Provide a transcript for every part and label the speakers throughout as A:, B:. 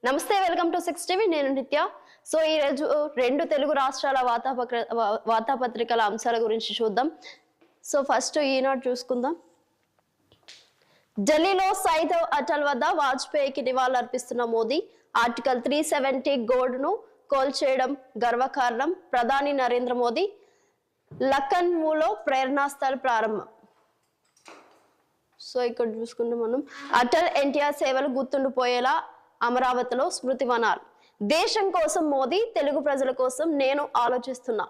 A: నమస్తే, welcome to 6 TV. నేను నిత్య. సో ఈ రోజు రెండు తెలుగు రాష్ట్రాల వార్తాపత్రికల అంశాల గురించి చూద్దాం. సో ఫస్ట్ ఈనాడు చూసుకుందాం. ఢిల్లీలో సైద్ అటల్ వద్ద వాజ్పేయికి నివాళులర్పిస్తున్న మోదీ. ఆర్టికల్ 370 గోడ్ను కోల్చేయడం గర్వకారణం. ప్రధాని నరేంద్ర మోదీ. లఖనౌలో ప్రేరణాస్థల్ ప్రారంభం. సో ఇక్కడ చూసుకుంటే మనం అటల్ ఎన్టీఆర్ సేవలు గుర్తుండిపోయేలా అమరావతిలో స్మృతి వనాలు. దేశం కోసం మోదీ, తెలుగు ప్రజల కోసం నేను ఆలోచిస్తున్నా.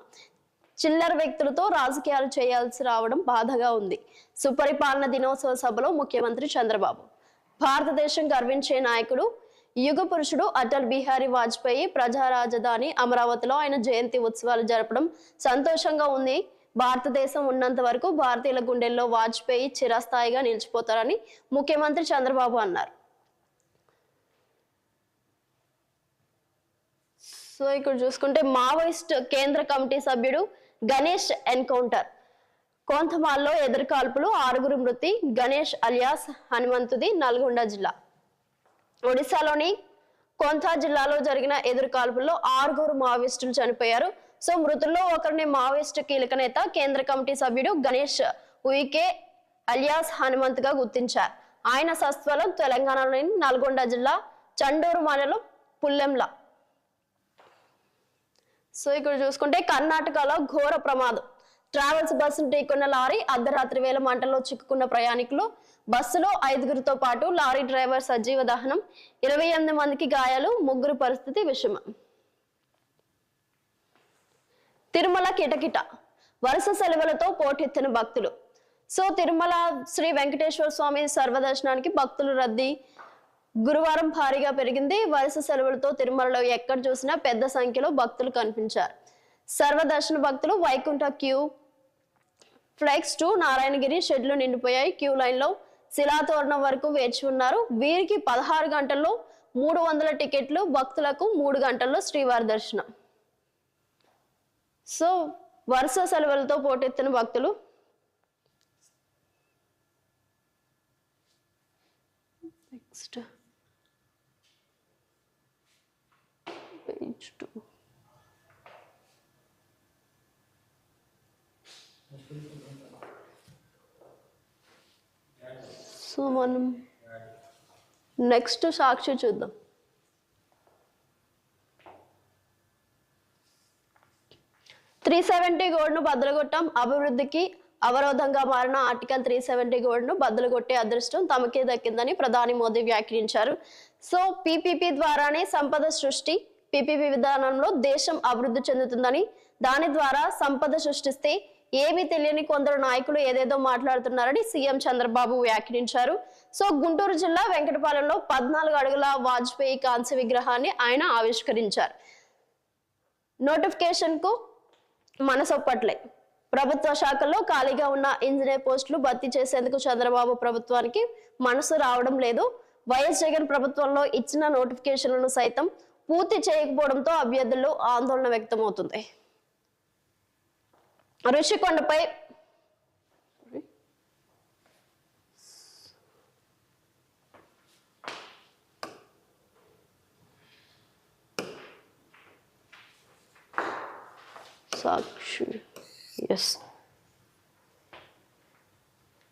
A: చిల్లర వ్యక్తులతో రాజకీయాలు చేయాల్సి రావడం బాధగా ఉంది. సుపరిపాలన దినోత్సవ సభలో ముఖ్యమంత్రి చంద్రబాబు. భారతదేశం గర్వించే నాయకుడు, యుగ పురుషుడు అటల్ బిహారీ వాజ్పేయి ప్రజా రాజధాని అమరావతిలో ఆయన జయంతి ఉత్సవాలు జరపడం సంతోషంగా ఉంది. భారతదేశం ఉన్నంత వరకు భారతీయుల గుండెల్లో వాజ్పేయి చిరస్థాయిగా నిలిచిపోతారని ముఖ్యమంత్రి చంద్రబాబు అన్నారు. సో ఇక్కడ చూసుకుంటే మావోయిస్ట్ కేంద్ర కమిటీ సభ్యుడు గణేష్ ఎన్కౌంటర్. కోంతమాల్లో ఎదురుకాల్పులు, 6 మృతి. గణేష్ అలియాస్ హనుమంతుది, నల్గొండ జిల్లా. ఒడిశాలోని కోంతా జిల్లాలో జరిగిన ఎదురుకాల్పుల్లో 6 మావోయిస్టులు చనిపోయారు. సో మృతుల్లో ఒకరిని మావోయిస్ట్ కీలక నేత, కేంద్ర కమిటీ సభ్యుడు గణేష్ ఉయికే అలియాస్ హనుమంత్ గా గుర్తించారు. ఆయన స్వస్థలం తెలంగాణలోని నల్గొండ జిల్లా చండూరు మండలం పుల్లెంల. సో ఇక్కడ చూసుకుంటే కర్ణాటకలో ఘోర ప్రమాదం. ట్రావెల్స్ బస్సును ఢీకొన్న లారీ. అర్ధరాత్రి వేళ మంటల్లో చిక్కుకున్న ప్రయాణికులు. బస్సులో 5గురితో పాటు లారీ డ్రైవర్ సజీవ దహనం. 28 మందికి గాయాలు, 3 పరిస్థితి విషమం. తిరుమల కిటకిట. వరుస సెలవులతో పోటెత్తిన భక్తులు. సో తిరుమల శ్రీ వెంకటేశ్వర స్వామి సర్వదర్శనానికి భక్తులు రద్దీ గురువారం భారీగా పెరిగింది. వరుస సెలవులతో తిరుమలలో ఎక్కడ చూసినా పెద్ద సంఖ్యలో భక్తులు కనిపించారు. సర్వదర్శన భక్తులు Vaikuntha queue complex two Narayanagiri షెడ్లు నిండిపోయాయి. క్యూ లైన్ లో శిలాతోరణం వరకు వేచి ఉన్నారు. వీరికి 16 గంటల్లో 300 టికెట్లు, భక్తులకు 3 గంటల్లో శ్రీవారి దర్శనం. సో వరుస సెలవులతో పోటెత్తిన భక్తులు. Next page 2. సో మనం నెక్స్ట్ సాక్షి చూద్దాం. గోడ్ను బద్దలుగొట్టాం, అభివృద్ధికి అవరోధంగా మారిన ఆర్టికల్ 370 గోడ్ను బద్దలుగొట్టే అదృష్టం తమకే దక్కిందని ప్రధాని మోదీ వ్యాఖ్యానించారు. సో పీపీపీ ద్వారానే సంపద సృష్టి. పీపీపీ విధానంలో దేశం అభివృద్ధి చెందుతుందని, దాని ద్వారా సంపద సృష్టిస్తే ఏమీ తెలియని కొందరు నాయకులు ఏదేదో మాట్లాడుతున్నారని సీఎం చంద్రబాబు వ్యాఖ్యానించారు. సో గుంటూరు జిల్లా వెంకటపాలెంలో 14 అడుగుల వాజ్పేయి కాంస్య విగ్రహాన్ని ఆయన ఆవిష్కరించారు. నోటిఫికేషన్ కు మనసొప్పట్లే. ప్రభుత్వ శాఖల్లో ఖాళీగా ఉన్న ఇంజనీర్ పోస్టులు భర్తీ చేసేందుకు చంద్రబాబు ప్రభుత్వానికి మనసు రావడం లేదు. వైఎస్ జగన్ ప్రభుత్వంలో ఇచ్చిన నోటిఫికేషన్లను సైతం పూర్తి చేయకపోవడంతో అభ్యర్థుల్లో ఆందోళన వ్యక్తమవుతుంది. ఋషికొండపై సాక్షి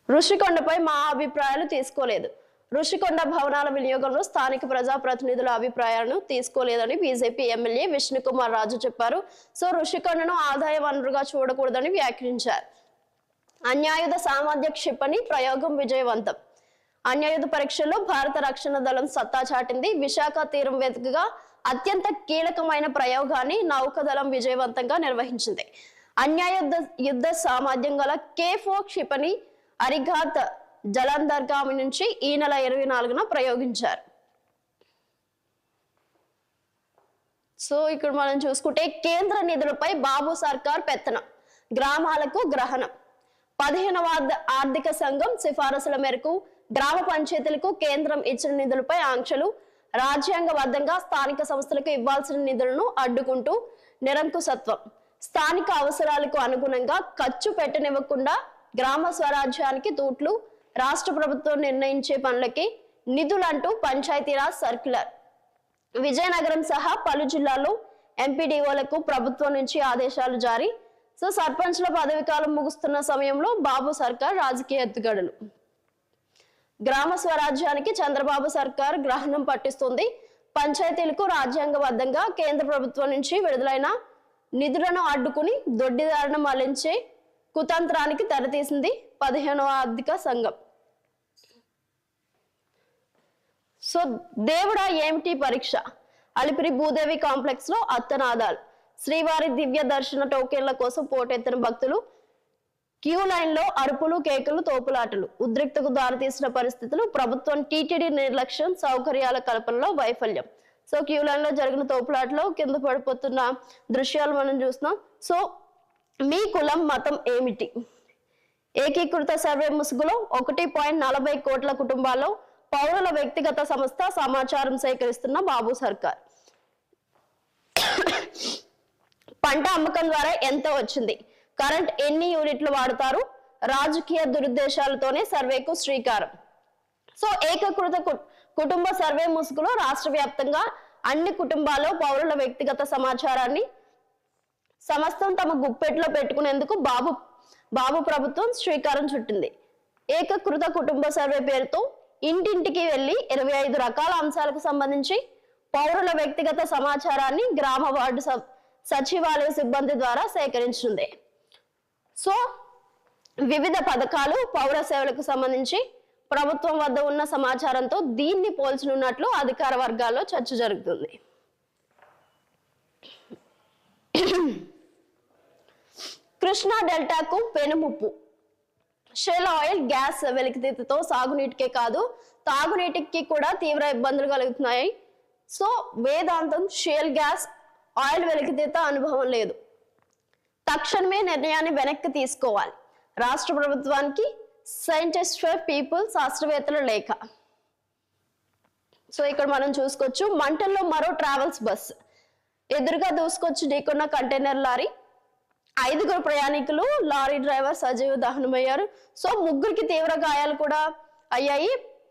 A: ఋషికొండపై మా అభిప్రాయాలు తీసుకోలేదు. ఋషికొండ భవనాల వినియోగంలో స్థానిక ప్రజాప్రతినిధుల అభిప్రాయాలను తీసుకోలేదని బీజేపీ ఎమ్మెల్యే విష్ణుకుమార్ రాజు చెప్పారు. సో ఋషికొండను ఆదాయ వనరుగా చూడకూడదని వ్యాఖ్యానించారు. అన్యాయుధ సామర్థ్య క్షిపణి ప్రయోగం విజయవంతం. అన్యాయుధ పరీక్షల్లో భారత రక్షణ దళం సత్తా చాటింది. విశాఖ తీరం వేదికగా అత్యంత కీలకమైన ప్రయోగాన్ని నౌకాదళం విజయవంతంగా నిర్వహించింది. అన్యాయుధ యుద్ధ సామర్థ్యం గల K4 క్షిపణి అరిఘాత్ జలంధర్గామి నుంచి ఈ నెల 24న ప్రయోగించారు. సో ఇక్కడ మనం చూసుకుంటే కేంద్ర నిధులపై బాబు సర్కార్ పెత్తనం, గ్రామాలకు గ్రహణం. 15వ ఆర్థిక సంఘం సిఫారసుల మేరకు గ్రామ పంచాయతీలకు కేంద్రం ఇచ్చిన నిధులపై ఆంక్షలు. రాజ్యాంగబద్ధంగా స్థానిక సంస్థలకు ఇవ్వాల్సిన నిధులను అడ్డుకుంటూ నిరంకుశత్వం. స్థానిక అవసరాలకు అనుగుణంగా ఖర్చు పెట్టనివ్వకుండా గ్రామ స్వరాజ్యానికి తూట్లు. రాష్ట్ర ప్రభుత్వం నిర్ణయించే పనులకి నిధులంటూ పంచాయతీరాజ్ సర్క్యులర్. విజయనగరం సహా పలు జిల్లాల్లో ఎంపీడీఓలకు ప్రభుత్వం నుంచి ఆదేశాలు జారీ. సో సర్పంచ్ల పదవి కాలం ముగుస్తున్న సమయంలో బాబు సర్కార్ రాజకీయ ఎత్తుగడలు. గ్రామ స్వరాజ్యానికి చంద్రబాబు సర్కార్ గ్రహణం పట్టిస్తుంది. పంచాయతీలకు రాజ్యాంగబద్ధంగా కేంద్ర ప్రభుత్వం నుంచి విడుదలైన నిధులను అడ్డుకుని దొడ్డిదారిన మళ్లించే కుతంత్రానికి తెరతీసింది 15వ ఆర్థిక సంఘం. సో దేవుడా ఏమిటి పరీక్ష? అలిపిరి భూదేవి కాంప్లెక్స్ లో అత్తనాదాలు. శ్రీవారి దివ్య దర్శన టోకెన్ల కోసం పోటెత్తిన భక్తులు. క్యూ లైన్ లో అరుపులు, కేకులు, తోపులాటలు. ఉద్రిక్తకు దారితీసిన పరిస్థితులు. ప్రభుత్వం టీటీడీ నిర్లక్ష్యం, సౌకర్యాల కల్పనలో వైఫల్యం. సో క్యూ లైన్ లో జరిగిన తోపులాటలో కింద పడిపోతున్న దృశ్యాలు మనం చూస్తున్నాం. సో మీ కులం మతం ఏమిటి? ఏకీకృత సర్వే ముసుగులో 1.40 కోట్ల కుటుంబాల్లో పౌరుల వ్యక్తిగత సంస్థ సమాచారం సేకరిస్తున్న బాబు సర్కార్. పంట అమ్మకం ద్వారా ఎంత వచ్చింది? కరెంట్ ఎన్ని యూనిట్లు వాడతారు? రాజకీయ దురుద్దేశాలతోనే సర్వేకు శ్రీకారం. సో ఏకీకృత కుటుంబ సర్వే ముసుగులో రాష్ట్ర వ్యాప్తంగా అన్ని కుటుంబాల్లో పౌరుల వ్యక్తిగత సమాచారాన్ని సమస్తం తమ గుప్పెట్లో పెట్టుకునేందుకు బాబు ప్రభుత్వం శ్రీకారం చుట్టింది. ఏకీకృత కుటుంబ సర్వే పేరుతో ఇంటింటికి వెళ్లి 25 రకాల అంశాలకు సంబంధించి పౌరుల వ్యక్తిగత సమాచారాన్ని గ్రామ వార్డు సచివాలయ సిబ్బంది ద్వారా సేకరించింది. సో వివిధ పథకాలు, పౌర సేవలకు సంబంధించి ప్రభుత్వం వద్ద ఉన్న సమాచారంతో దీన్ని పోల్చనున్నట్లు అధికార వర్గాల్లో చర్చ జరుగుతుంది. కృష్ణా డెల్టాకు పెనుముప్పు. షెల్ ఆయిల్, గ్యాస్ వెలికితీతతో సాగునీటికే కాదు తాగునీటికి కూడా తీవ్ర ఇబ్బందులు కలుగుతున్నాయి. సో వేదాంతం షెల్ గ్యాస్ ఆయిల్ వెలికితీత అనుభవం లేదు. తక్షణమే నిర్ణయాన్ని వెనక్కి తీసుకోవాలి. రాష్ట్ర ప్రభుత్వానికి సైంటిస్ట్ ఫర్ పీపుల్ శాస్త్రవేత్తల లేఖ. సో ఇక్కడ మనం చూసుకోవచ్చు, మంటల్లో మరో ట్రావెల్స్ బస్ ఎదురుగా దూసుకొచ్చి ఢీకొన్న కంటైనర్ లారీ. 5 ప్రయాణికులు, లారీ డ్రైవర్ సజీవ దహనమయ్యారు. సో 3 తీవ్ర గాయాలు కూడా అయ్యాయి.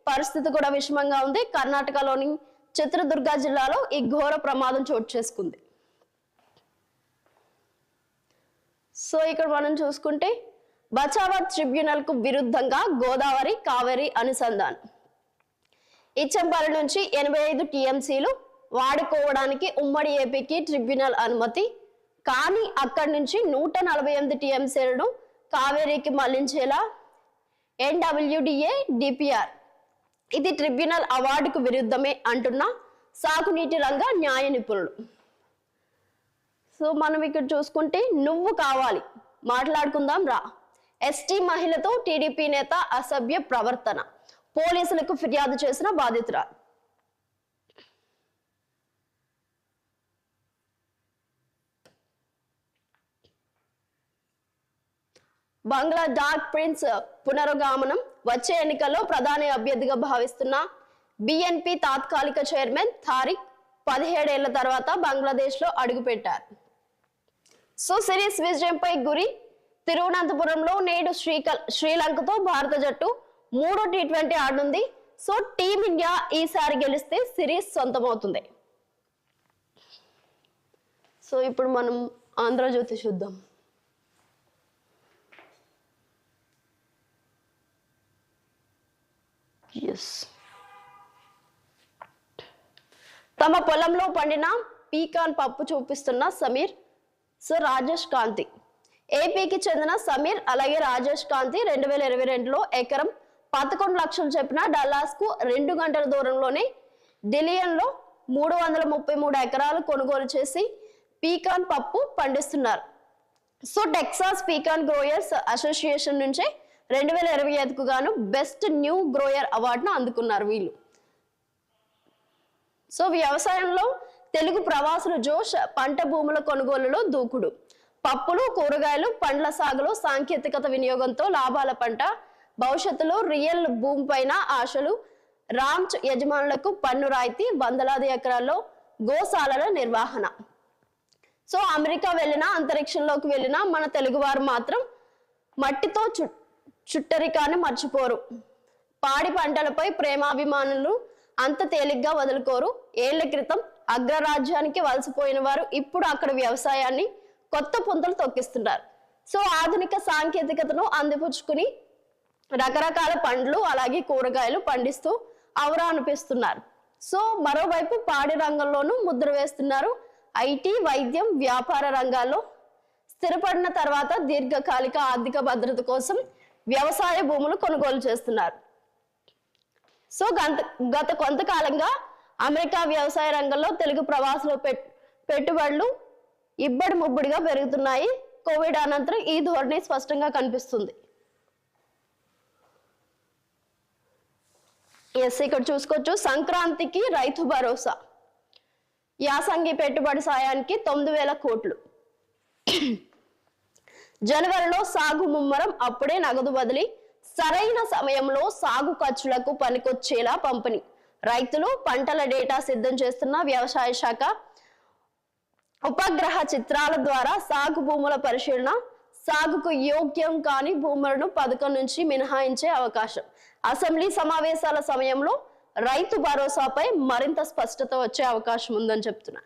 A: పరిస్థితి కూడా విషమంగా ఉంది. కర్ణాటకలోని చిత్రదుర్గ జిల్లాలో ఈ ఘోర ప్రమాదం చోటు చేసుకుంది. సో ఇక్కడ మనం చూసుకుంటే బచావత్ ట్రిబ్యునల్ కు విరుద్ధంగా గోదావరి కావేరి అనుసంధానం. ఇచ్చంపల్లి నుంచి 85 టీఎంసీలు వాడుకోవడానికి ఉమ్మడి ఏపీకి ట్రిబ్యునల్ అనుమతి. కానీ అక్కడి నుంచి 148 టీఎంసీలను కావేరీకి మళ్లించేలా NWDA DPR. ఇది ట్రిబ్యునల్ అవార్డుకు విరుద్ధమే అంటున్న సాగునీటి రంగ న్యాయ నిపుణులు. సో మనం ఇక్కడ చూసుకుంటే నువ్వు కావాలి మాట్లాడుకుందాం రా. ఎస్టీ మహిళతో టీడీపీ నేత అసభ్య ప్రవర్తన. పోలీసులకు ఫిర్యాదు చేసిన బాధితురాలు. బంగ్లా డార్క్ ప్రిన్స్ పునరుగమనం. వచ్చే ఎన్నికల్లో ప్రధాని అభ్యర్థిగా భావిస్తున్న బిఎన్పి తాత్కాలిక చైర్మన్ తారిక్ 17 ఏళ్ల తర్వాత బంగ్లాదేశ్ లో అడుగుపెట్టారు. సో సిరీస్ విజయంపై గురి. తిరువనంతపురంలో నేడు శ్రీలంకతో భారత జట్టు 3వ T20 ఆడనుంది. సో టీమిండియా ఈసారి గెలిస్తే సిరీస్ సొంతమవుతుంది. సో ఇప్పుడు మనం ఆంధ్రజ్యోతి చూద్దాం. తమ పొలంలో పండిన పీకాన్ పప్పు చూపిస్తున్న సమీర్. సో రాజేష్ కాంతి. ఏపీకి చెందిన సమీర్ అలాగే రాజేష్ కాంతి 2022లో ఎకరం 11 లక్షలు చెప్పిన డల్లాస్ కు 2 గంటల దూరంలోనే ఢిల్లీలో 333 ఎకరాలు కొనుగోలు చేసి పీకాన్ పప్పు పండిస్తున్నారు. So Texas pecan growers association నుంచే 2025కు గాను బెస్ట్ న్యూ గ్రోయర్ అవార్డును అందుకున్నారు వీళ్ళు. సో వ్యవసాయంలో తెలుగు ప్రవాసుల జోష్. పంట భూముల కొనుగోలులో దూకుడు. పప్పులు, కూరగాయలు, పండ్ల సాగులో సాంకేతికత వినియోగంతో లాభాల పంట. భవిష్యత్తులో రియల్ భూమి పైన ఆశలు. రాంచ్ యజమానులకు పన్ను రాయితీ. వందలాది ఎకరాల్లో గోశాలల నిర్వహణ. సో అమెరికా వెళ్ళినా అంతరిక్షంలోకి వెళ్ళినా మన తెలుగువారు మాత్రం మట్టితో చుట్టరికాన్ని మర్చిపోరు. పాడి పంటలపై ప్రేమాభిమానులు అంత తేలిగ్గా వదులుకోరు. ఏళ్ల క్రితం అగ్రరాజ్యానికి వలసపోయిన వారు ఇప్పుడు అక్కడ వ్యవసాయాన్ని కొత్త పుంతలు తొక్కిస్తున్నారు. సో ఆధునిక సాంకేతికతను అందిపుచ్చుకుని రకరకాల పండ్లు అలాగే కూరగాయలు పండిస్తూ అవరా అనిపిస్తున్నారు. సో మరోవైపు పాడి రంగంలోనూ ముద్ర వేస్తున్నారు. ఐటీ, వైద్యం, వ్యాపార రంగాల్లో స్థిరపడిన తర్వాత దీర్ఘకాలిక ఆర్థిక భద్రత కోసం వ్యవసాయ భూములు కొనుగోలు చేస్తున్నారు. సో గత కొంతకాలంగా అమెరికా వ్యవసాయ రంగంలో తెలుగు ప్రవాసుల పెట్టుబడులు ఇబ్బడి ముబ్బడిగా పెరుగుతున్నాయి. కోవిడ్ అనంతరం ఈ ధోరణి స్పష్టంగా కనిపిస్తుంది. ఇక్కడ చూసుకోవచ్చు, సంక్రాంతికి రైతు భరోసా, యాసంగి పెట్టుబడి సాయానికి 9,000 కోట్లు. జనవరిలో సాగు ముమ్మరం, అప్పుడే నగదు బదిలీ, సరైన సమయంలో సాగు ఖర్చులకు పనికొచ్చేలా పంపిణీ. రైతులు పంటల డేటా సిద్ధం చేస్తున్న వ్యవసాయ శాఖ ఉపగ్రహ చిత్రాల ద్వారా సాగు భూముల పరిశీలన, సాగుకు యోగ్యం కాని భూములను పథకం నుంచి మినహాయించే అవకాశం. అసెంబ్లీ సమావేశాల సమయంలో రైతు భరోసాపై మరింత స్పష్టత వచ్చే అవకాశం ఉందని చెప్తున్నా.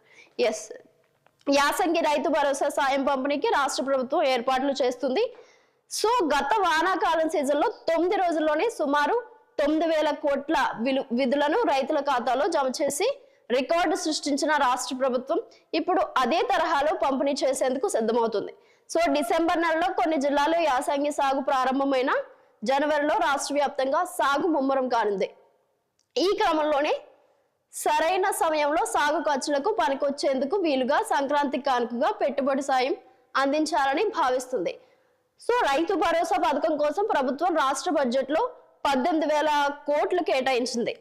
A: యాసంగి రైతు భరోసా సాయం పంపిణీకి రాష్ట్ర ప్రభుత్వం ఏర్పాట్లు చేస్తుంది. సో గత వానాకాలం సీజన్లో 9 రోజుల్లోనే సుమారు 9,000 కోట్ల విధులను రైతుల ఖాతాలో జమ చేసి రికార్డు సృష్టించిన రాష్ట్ర ప్రభుత్వం ఇప్పుడు అదే తరహాలో పంపిణీ చేసేందుకు సిద్ధమవుతుంది. సో డిసెంబర్ నెలలో కొన్ని జిల్లాల్లో యాసంగి సాగు ప్రారంభమైన జనవరిలో రాష్ట్ర వ్యాప్తంగా సాగు ముమ్మరం కానుంది. ఈ క్రమంలోనే సరైన సమయంలో సాగు ఖర్చులకు పనికొచ్చేందుకు వీలుగా సంక్రాంతి కానుకగా పెట్టుబడి సాయం అందించాలని భావిస్తుంది. సో రైతు భరోసా పథకం కోసం ప్రభుత్వం రాష్ట్ర బడ్జెట్ లో 18,000 కోట్లు కేటాయించింది.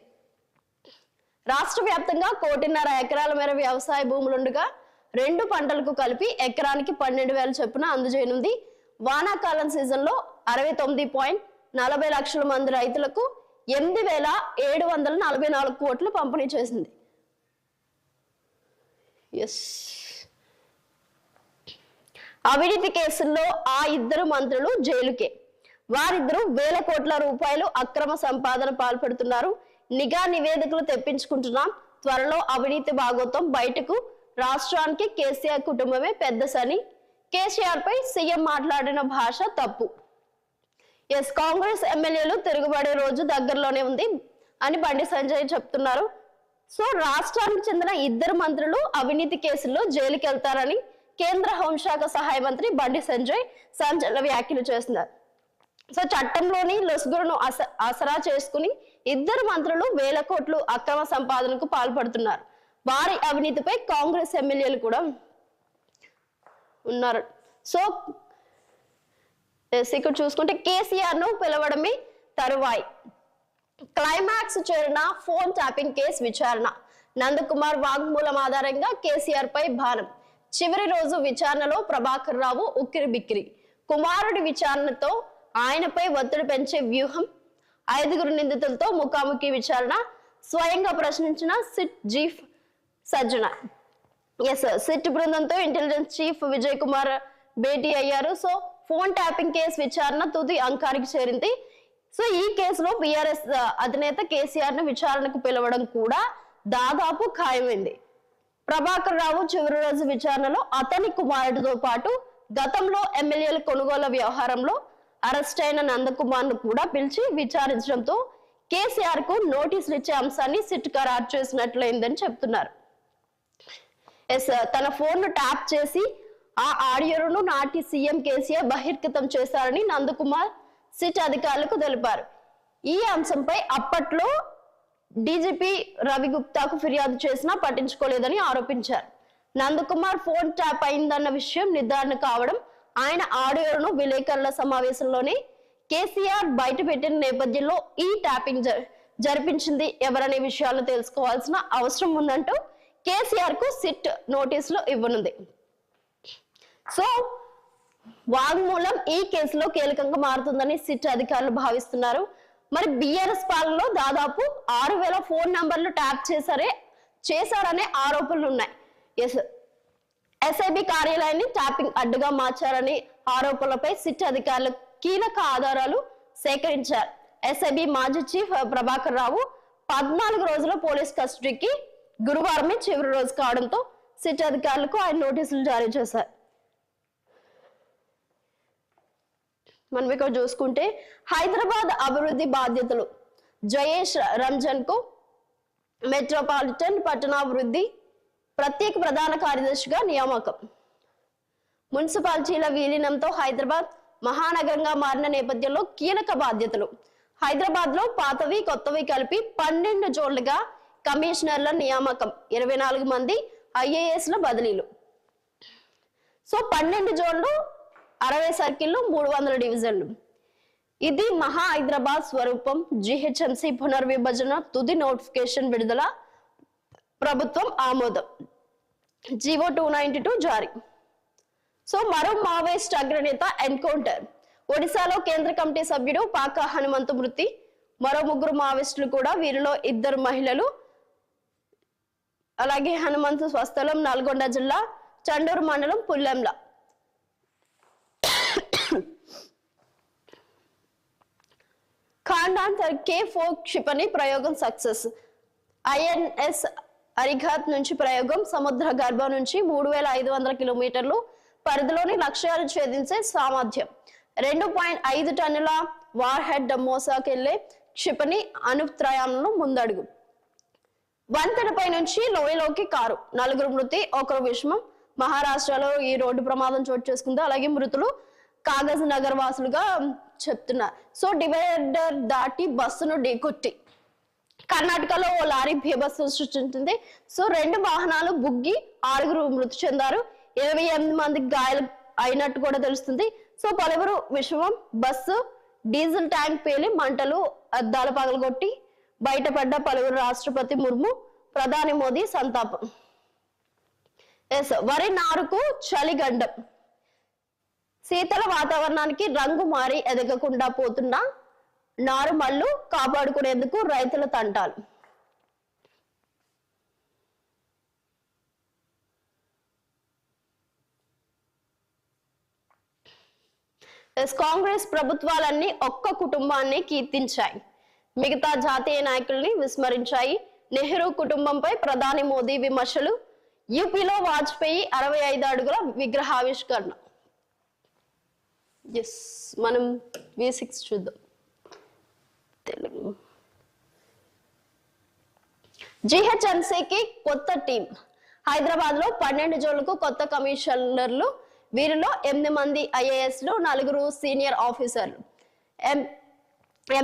A: రాష్ట్ర వ్యాప్తంగా 1.5 ఎకరాల మేర వ్యవసాయ భూములుండగా 2 పంటలకు కలిపి ఎకరానికి 12,000 చొప్పున అందజేయనుంది. వానాకాలం సీజన్లో 69.40 లక్షల మంది రైతులకు 8,744 కోట్లు పంపిణీ చేసింది. అవినీతి కేసుల్లో ఆ 2 మంత్రులు జైలుకే. వారిద్దరూ వేల కోట్ల రూపాయలు అక్రమ సంపాదన పాల్పడుతున్నారు. నిఘా నివేదికలు తెప్పించుకుంటున్నాం. త్వరలో అవినీతి భాగోతం బయటకు. రాష్ట్రానికి కేసీఆర్ కుటుంబమే పెద్ద సని. కేసీఆర్ పై సీఎం మాట్లాడిన భాష తప్పు. కాంగ్రెస్ ఎమ్మెల్యేలు తిరుగుబడే రోజు దగ్గరలోనే ఉంది అని బండి సంజయ్ చెప్తున్నారు. సో రాష్ట్రానికి చెందిన 2 మంత్రులు అవినీతి కేసుల్లో జైలుకి వెళ్తారని కేంద్ర హోంశాఖ సహాయ మంత్రి బండి సంజయ్ సంచలన వ్యాఖ్యలు చేస్తున్నారు. సో చట్టంలోని లొసుగులను ఆసరా చేసుకుని 2 మంత్రులు వేల కోట్లు అక్రమ సంపాదనకు పాల్పడుతున్నారు. వారి అవినీతిపై కాంగ్రెస్ ఎమ్మెల్యేలు కూడా ఉన్నారు. సో ఇక్కడ చూసుకుంటే కేసీఆర్ ను పిలవడమే తరువాయి. క్లైమాక్స్ చేరిన ఫోన్ ట్యాపింగ్ కేసు విచారణ. నందకుమార్ వాగ్మూలం ఆధారంగా కేసీఆర్ పై భారం. చివరి రోజు విచారణలో ప్రభాకర్ రావు ఉక్కిరి బిక్కిరి. కుమారుడి విచారణతో ఆయనపై ఒత్తిడి పెంచే వ్యూహం. 5 నిందితులతో ముఖాముఖి విచారణ. స్వయంగా ప్రశ్నించిన సిట్ చీఫ్ సజ్జన. సిట్ బృందంతో ఇంటెలిజెన్స్ చీఫ్ విజయ్ కుమార్ భేటీ అయ్యారు. సో ఫోన్ ట్యాపింగ్ కేసు విచారణ తుది అంకానికి చేరింది. సో ఈ కేసులో బీఆర్ఎస్ అధినేత కేసీఆర్ ను విచారణకు పిలవడం కూడా దాదాపు ఖాయమైంది. ప్రభాకర్ రావు చివరి రోజు విచారణలో అతని కుమారుడితో పాటు గతంలో ఎమ్మెల్యేల కొనుగోలు వ్యవహారంలో అరెస్ట్ అయిన నందకుమార్ ను కూడా పిలిచి విచారించడంతో కేసీఆర్ కు నోటీసులు ఇచ్చే అంశాన్ని సిట్ ఖరారు చేసినట్లయిందని చెప్తున్నారు. తన ఫోన్ ను ట్యాప్ చేసి ఆ ఆడియోను నాటి సీఎం కేసీఆర్ బహిర్గతం చేశారని నందకుమార్ సిట్ అధికారులకు తెలిపారు. ఈ అంశంపై అప్పట్లో డీజీపీ రవి గుప్తాకు ఫిర్యాదు చేసినా పట్టించుకోలేదని ఆరోపించారు. నందకుమార్ ఫోన్ ట్యాప్ అయిందన్న విషయం నిర్ధారణ కావడం, ఆయన ఆడియోను విలేకరుల సమావేశంలోనే కేసీఆర్ బయట పెట్టిన నేపథ్యంలో ఈ ట్యాపింగ్ జరిపించింది ఎవరనే విషయాలను తెలుసుకోవాల్సిన అవసరం ఉందంటూ కేసీఆర్ కు సిట్ నోటీసులు ఇవ్వనుంది. సో వాగ్మూలం ఈ కేసులో కీలకంగా మారుతుందని సిట్ అధికారులు భావిస్తున్నారు. మరి బీఆర్ఎస్ పాలనలో దాదాపు 6,000 ఫోన్ నంబర్లు ట్యాప్ చేశారనే ఆరోపణలు ఉన్నాయి. ఎస్ఐబి కార్యాలయాన్ని ట్యాపింగ్ అడ్డుగా మార్చారనే ఆరోపణలపై సిట్ అధికారులు కీలక ఆధారాలు సేకరించారు. ఎస్ఐబి మాజీ చీఫ్ ప్రభాకర్ రావు 14 రోజుల పోలీస్ కస్టడీకి గురువారమే చివరి రోజు కావడంతో సిట్ అధికారులకు ఆయన నోటీసులు జారీ చేశారు. మనం ఇక్కడ చూసుకుంటే హైదరాబాద్ అభివృద్ధి బాధ్యతలు జయేష్ రంజన్ కు మెట్రోపాలిటన్ పట్టణాభివృద్ధి ప్రత్యేక ప్రధాన కార్యదర్శిగా నియామకం. మున్సిపాలిటీల విలీనంతో హైదరాబాద్ మహానగరంగా మారిన నేపథ్యంలో కీలక బాధ్యతలు. హైదరాబాద్ లో పాతవి కొత్తవి కలిపి 12 జోన్లుగా కమిషనర్ల నియామకం, 24 మంది IAS ల బదిలీలు. సో 12 జోన్లు, 60 సర్కిళ్లు, 300 డివిజన్లు. ఇది మహా హైదరాబాద్ స్వరూపం. GHMC పునర్విభజన తుది నోటిఫికేషన్ విడుదల, ప్రభుత్వం ఆమోదం. జీవో 292 జారీ. సో మరో మావోయిస్ట్ అగ్రనేత ఎన్కౌంటర్. ఒడిశాలో కేంద్ర కమిటీ సభ్యుడు పాక హనుమంతు మృతి, మరో 3 మావోయిస్టులు కూడా, వీరిలో 2 మహిళలు. అలాగే హనుమంతు స్వస్థలం నల్గొండ జిల్లా చండూరు మండలం పుల్లెంల. ఖాండాంతర్ K4 క్షిపణి ప్రయోగం సక్సెస్. INS అరిఘాత్ నుంచి ప్రయోగం. సముద్ర గర్భం నుంచి 3500 కిలోమీటర్లు పరిధిలోని లక్ష్యాలు ఛేదించే సామర్థ్యం. 2.5 టన్నుల వార్ హెడ్ మోసాకెళ్లే క్షిపణి అనుప్రయాణంలో ముందడుగు. వంతెనపై నుంచి లోయలోకి కారు, 4 మృతి, 1 విషమం. మహారాష్ట్రలో ఈ రోడ్డు ప్రమాదం చోటు చేసుకుంది. అలాగే మృతులు కాగజ్ నగర్ వాసులుగా చెప్తున్నారు. సో డివైడర్ దాటి బస్సును ఢీకొట్టి కర్ణాటకలో ఓ లారీ బీభత్సం సృష్టించింది. సో 2 వాహనాలు బుగ్గి 6 మృతి చెందారు, 28 మందికి గాయాలు అయినట్టు కూడా తెలుస్తుంది. సో పలువురు విషమం. బస్సు డీజిల్ ట్యాంక్ పేలి మంటలు, అద్దాలు పగలగొట్టి బయటపడ్డ పలువురు. రాష్ట్రపతి ముర్ము, ప్రధాని మోదీ సంతాపం. వరి నారుకు చలిగండం. శీతల వాతావరణానికి రంగు మారి ఎదగకుండా పోతున్న నారుమళ్లు కాపాడుకునేందుకు రైతుల తంటాలు. కాంగ్రెస్ ప్రభుత్వాలన్నీ ఒక్క కుటుంబాన్ని కీర్తించాయి, మిగతా జాతీయ నాయకుల్ని విస్మరించాయి. నెహ్రూ కుటుంబంపై ప్రధాని మోదీ విమర్శలు. యూపీలో వాజ్పేయి 65 అడుగుల విగ్రహావిష్కరణ. మనం V6 చూద్దాం. తెలుగు GHMCకి కొత్త టీం. హైదరాబాద్ లో 12 జోన్లకు కొత్త కమిషనర్లు. వీరిలో 8 మంది IASలు, 4 సీనియర్ ఆఫీసర్లు.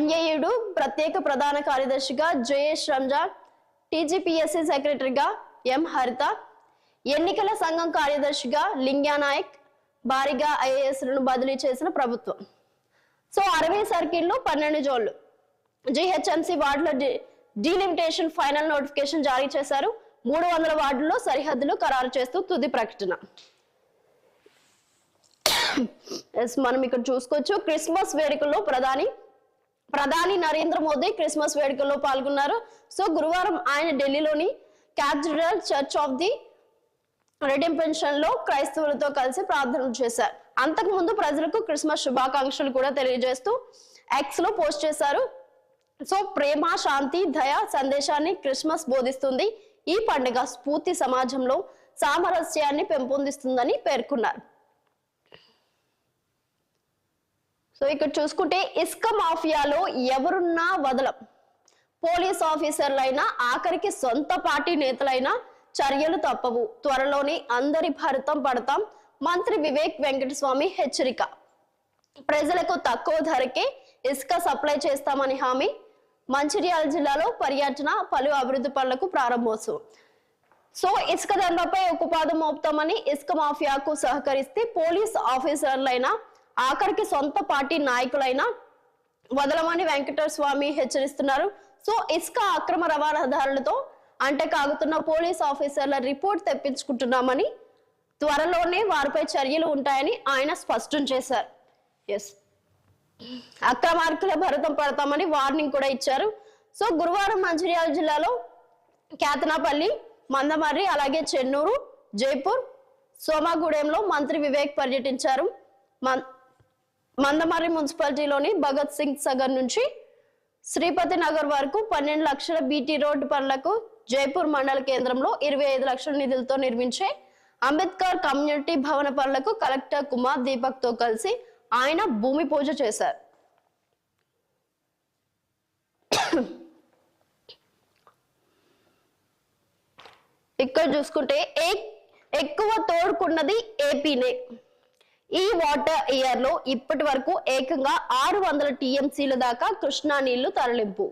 A: MAయుడు ప్రత్యేక ప్రధాన కార్యదర్శిగా జయేష్ రంజాన్, TGPSC సెక్రటరీగా M హరిత, ఎన్నికల సంఘం కార్యదర్శిగా లింగ్యా నాయక్, భారీగా IASలను బదిలీ చేసిన ప్రభుత్వం. సో 60 సర్కిళ్లు, 12 జోన్లు. GHMC వార్డుల డీలిమిటేషన్ ఫైనల్ నోటిఫికేషన్ జారీ చేశారు. 300 వార్డుల్లో సరిహద్దులు ఖరారు చేస్తూ తుది ప్రకటన. మనం ఇక్కడ చూసుకోవచ్చు. క్రిస్మస్ వేడుకల్లో ప్రధాని నరేంద్ర మోదీ క్రిస్మస్ వేడుకల్లో పాల్గొన్నారు. సో గురువారం ఆయన ఢిల్లీలోని cathedral church of the redemption లో క్రైస్తవులతో కలిసి ప్రార్థనలు చేశారు. అంతకు ముందు ప్రజలకు క్రిస్మస్ శుభాకాంక్షలు కూడా తెలియజేస్తూ ఎక్స్ లో పోస్ట్ చేశారు. సో ప్రేమ, శాంతి, దయ సందేశాన్ని క్రిస్మస్ బోధిస్తుంది. ఈ పండుగ స్ఫూర్తి సమాజంలో సామరస్యాన్ని పెంపొందిస్తుందని పేర్కొన్నారు. సో ఇక్కడ చూసుకుంటే ఇసుక మాఫియాలో ఎవరున్నా వదలం. పోలీస్ ఆఫీసర్లైనా, ఆఖరికి సొంత పార్టీ నేతలైనా చర్యలు తప్పవు. త్వరలోనే అందరి భరితం పడతాం. మంత్రి వివేక్ వెంకటస్వామి హెచ్చరిక. ప్రజలకు తక్కువ ధరకే ఇసుక సప్లై చేస్తామని హామీ. మంచిర్యాల జిల్లాలో పర్యటన, పలు అభివృద్ధి పనులకు ప్రారంభోత్సవం. సో ఇసుక దందాపై ఉక్కుపాదం మోపుతామని, ఇసుక మాఫియాకు సహకరిస్తే పోలీస్ ఆఫీసర్లైనా, ఆఖరికి సొంత పార్టీ నాయకులైనా వదలమని వెంకటస్వామి హెచ్చరిస్తున్నారు. సో ఇసుక అక్రమ రవాణాదారులతో అంటకాగుతున్న పోలీస్ ఆఫీసర్ల రిపోర్ట్ తెప్పించుకుంటున్నామని, త్వరలోనే వారిపై చర్యలు ఉంటాయని ఆయన స్పష్టం చేశారు. అక్రమార్కుల భరతం పడతామని వార్నింగ్ కూడా ఇచ్చారు. సో గురువారం మంచిర్యాల జిల్లాలో కేతనాపల్లి, మందమర్రి, అలాగే చెన్నూరు, జైపూర్, సోమాగూడెంలో మంత్రి వివేక్ పర్యటించారు. మందమర్రి మున్సిపాలిటీలోని భగత్ సింగ్ సాగర్ నుంచి శ్రీపతి నగర్ వరకు 12 లక్షల BT రోడ్డు పనులకు జైపూర్ మండల కేంద్రంలో 25 లక్షల నిధులతో నిర్మించే అంబేద్కర్ కమ్యూనిటీ భవన పనులకు కలెక్టర్ కుమార్ దీపక్ తో కలిసి ఆయన భూమి పూజ చేశారు. ఇక్కడ చూసుకుంటే ఎక్కువ తోడుకున్నది ఏపీనే. ఈ వాటర్ ఇయర్ లో ఇప్పటి వరకు ఏకంగా 600 టీఎంసీల దాకా కృష్ణా నీళ్లు తరలింపు.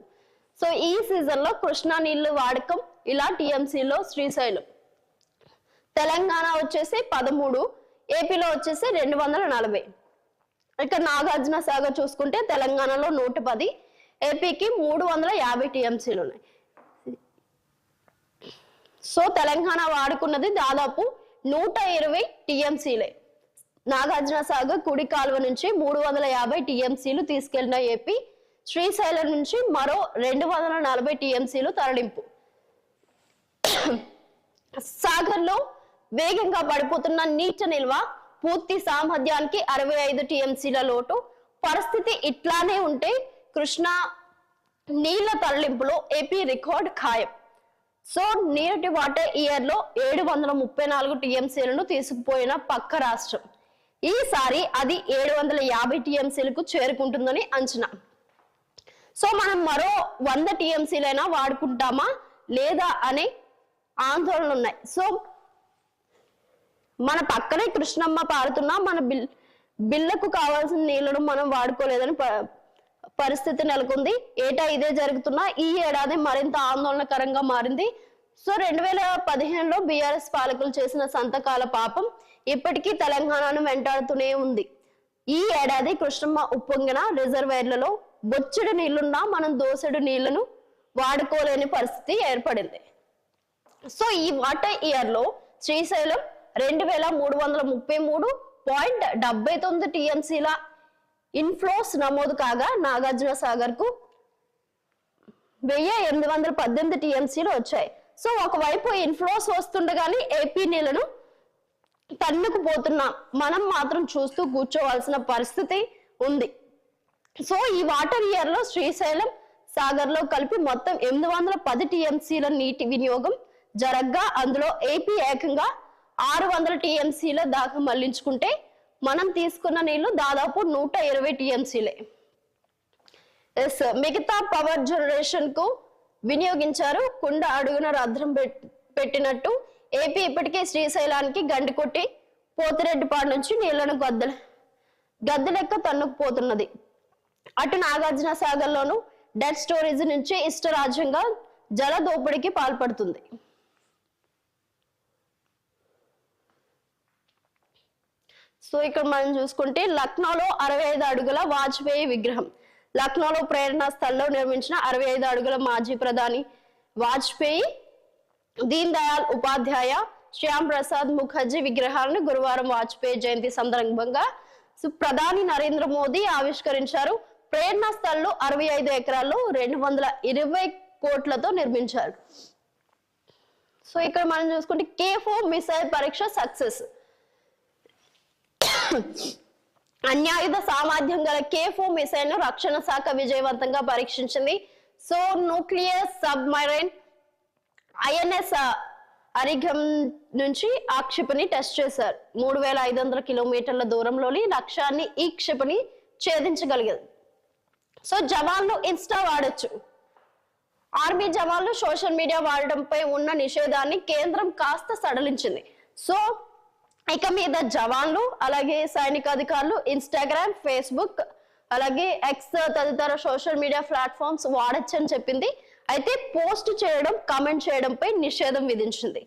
A: సో ఈ సీజన్ లో కృష్ణా నీళ్లు వాడకం ఇలా టీఎంసీలో శ్రీశైలం, తెలంగాణ వచ్చేసి 13, ఏపీలో వచ్చేసి 240. ఇక్కడ నాగార్జున సాగర్ చూసుకుంటే తెలంగాణలో 110, ఏపీకి 350 టీఎంసీలు ఉన్నాయి. సో తెలంగాణ వాడుకున్నది దాదాపు 120 టీఎంసీలే. నాగార్జున సాగర్ కుడి కాలువ నుంచి 350 టీఎంసీలు తీసుకెళ్లిన ఏపీ శ్రీశైలం నుంచి మరో 240 టీఎంసీలు తరలింపు. సాగర్ లో వేగంగా పడిపోతున్న నీటి నిల్వ, పూర్తి సామర్థ్యానికి 65 టీఎంసీల లోటు. పరిస్థితి ఇట్లానే ఉంటే కృష్ణా నీళ్ల తరలింపులో ఏపీ రికార్డ్ ఖాయం. సో నీటి వాటర్ ఇయర్ లో 734 టీఎంసీలను తీసుకుపోయిన పక్క రాష్ట్రం ఈసారి అది 750 టీఎంసీలకు చేరుకుంటుందని అంచనా. సో మనం మరో 100 టీఎంసీలైనా వాడుకుంటామా లేదా అనే ఆందోళనలు ఉన్నాయి. సో మన పక్కనే కృష్ణమ్మ పారుతున్నా మన బిల్లకు కావాల్సిన నీళ్లను మనం వాడుకోలేదని పరిస్థితి నెలకొంది. ఏటా ఇదే జరుగుతున్నా ఈ ఏడాది మరింత ఆందోళనకరంగా మారింది. సో 2015లో బీఆర్ఎస్ పాలకులు చేసిన సంతకాల పాపం ఇప్పటికీ తెలంగాణను వెంటాడుతూనే ఉంది. ఈ ఏడాది కృష్ణమ్మ ఉప్పొంగిన రిజర్వేర్లలో బొచ్చెడు నీళ్లున్నా మనం దోసెడు నీళ్లను వాడుకోలేని పరిస్థితి ఏర్పడింది. సో ఈ వాటర్ ఇయర్ లో శ్రీశైలం 2333.79 టీఎంసీల ఇన్ఫ్లోస్ నమోదు కాగా నాగార్జున సాగర్ కు 1818 టీఎంసీలు వచ్చాయి. సో ఒకవైపు ఇన్ఫ్లోస్ వస్తుండగానే ఏపీ నీళ్లను తన్నుకుపోతున్నాం, మనం మాత్రం చూస్తూ కూర్చోవలసిన పరిస్థితి ఉంది. సో ఈ వాటర్ ఇయర్ లో శ్రీశైలం సాగర్ లో కలిపి మొత్తం 810 టీఎంసీల నీటి వినియోగం జరగ్గా అందులో ఏపీ ఏకంగా 600 టీఎంసీల దాకా మళ్లించుకుంటే మనం తీసుకున్న నీళ్లు దాదాపు 120 టీఎంసీలే. మిగతా పవర్ జనరేషన్ కు వినియోగించారు. కుండ అడుగున రద్రం పెట్టినట్టు ఏపీ ఇప్పటికే శ్రీశైలానికి గండి కొట్టి పోతిరెడ్డిపాడు నుంచి నీళ్లను గద్దెలెక్క తన్నుకుపోతున్నది. అటు నాగార్జున సాగర్ లోను డెడ్ స్టోరేజ్ నుంచి ఇష్టరాజ్యంగా జల దోపిడీకి పాల్పడుతుంది. సో ఇక్కడ మనం చూసుకుంటే లక్నోలో 65 అడుగుల వాజ్పేయి విగ్రహం. లక్నోలో ప్రేరణా స్థల్లో నిర్మించిన 65 అడుగుల మాజీ ప్రధాని వాజ్పేయి, దీన్ దయాల్ ఉపాధ్యాయ, శ్యామ్ ప్రసాద్ ముఖర్జీ విగ్రహాలను గురువారం వాజ్పేయి జయంతి సందర్భంగా ప్రధాని నరేంద్ర మోదీ ఆవిష్కరించారు. ప్రేరణా స్థల్లో 65 ఎకరాల్లో 220 కోట్లతో నిర్మించారు. సో ఇక్కడ మనం చూసుకుంటే K4 మిసైల్ పరీక్ష సక్సెస్. అన్యాయుధ సామర్థ్యం గల K4 మిసైల్ ను రక్షణ శాఖ విజయవంతంగా పరీక్షించింది. సో న్యూక్లియర్ సబ్మరైన్ INS అరిగమ్ నుంచి ఆ క్షిపణి టెస్ట్ చేశారు. 3500 కిలోమీటర్ల దూరంలోని లక్ష్యాన్ని ఈ క్షిపణి ఛేదించగలిగింది. సో జవాన్లు ఇన్స్టా వాడొచ్చు. ఆర్మీ జవాన్లు సోషల్ మీడియా వాడడంపై ఉన్న నిషేధాన్ని కేంద్రం కాస్త సడలించింది. సో ఇక మీద జవాన్లు అలాగే సైనికాధికారులు ఇన్స్టాగ్రామ్, ఫేస్బుక్ అలాగే ఎక్స్ తదితర సోషల్ మీడియా ప్లాట్ఫామ్స్ వాడొచ్చని చెప్పింది. అయితే పోస్ట్ చేయడం, కామెంట్ చేయడంపై నిషేధం విధించింది.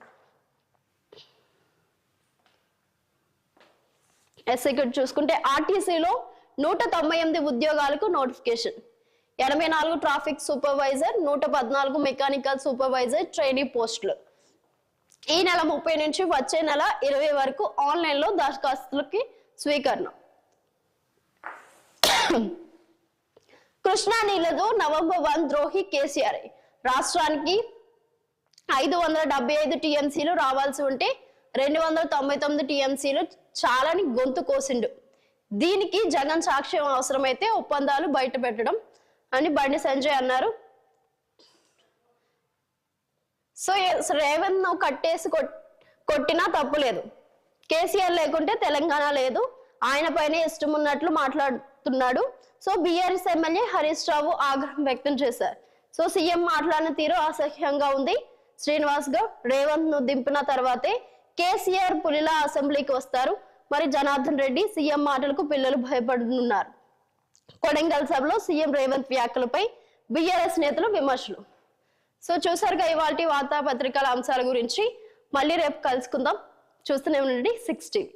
A: ఇక్కడ చూసుకుంటే ఆర్టీసీలో 198 ఉద్యోగాలకు notification. 84 traffic supervisor, 114 mechanical supervisor trainee పోస్టులు. ఈ నెల 30 నుంచి వచ్చే నెల 20 వరకు ఆన్లైన్ లో దరఖాస్తులకి స్వీకరణ. కృష్ణా నీళ్లతో నవంబర్ 1 ద్రోహి కేసీఆర్. రాష్ట్రానికి 575 టీఎంసీలు రావాల్సి ఉంటే 299 టీఎంసీలు చాలని గొంతు కోసిండు. దీనికి జగన్ సాక్ష్యం అవసరమైతే ఒప్పందాలు బయట పెట్టడం అని బండి సంజయ్ అన్నారు. సో రేవంత్ ను కట్టేసి కొట్టినా తప్పు లేదు. కేసీఆర్ లేకుంటే తెలంగాణ లేదు, ఆయన పైన ఇష్టం ఉన్నట్లు మాట్లాడుతున్నాడు. So BRS MLA Harish Rao ఆగ్రహం వ్యక్తం చేశారు. సో సీఎం మాట్లాడిన తీరు అసహ్యంగా ఉంది. శ్రీనివాస్ గౌడ్ రేవంత్ ను దింపిన తర్వాతే కేసీఆర్ పులిలా అసెంబ్లీకి వస్తారు. మరి జనార్దన్ రెడ్డి సీఎం మాటలకు పిల్లలు భయపడుతున్నారు. కొడంగల్ సభలో సీఎం రేవంత్ వ్యాఖ్యలపై బీఆర్ఎస్ నేతలు విమర్శలు. సో చూసారుగా ఇవాల్టి వార్తాపత్రికల అంశాల గురించి. మళ్ళీ రేపు కలుసుకుందాం. చూస్తూనే ఉండండి 6 టీవీ.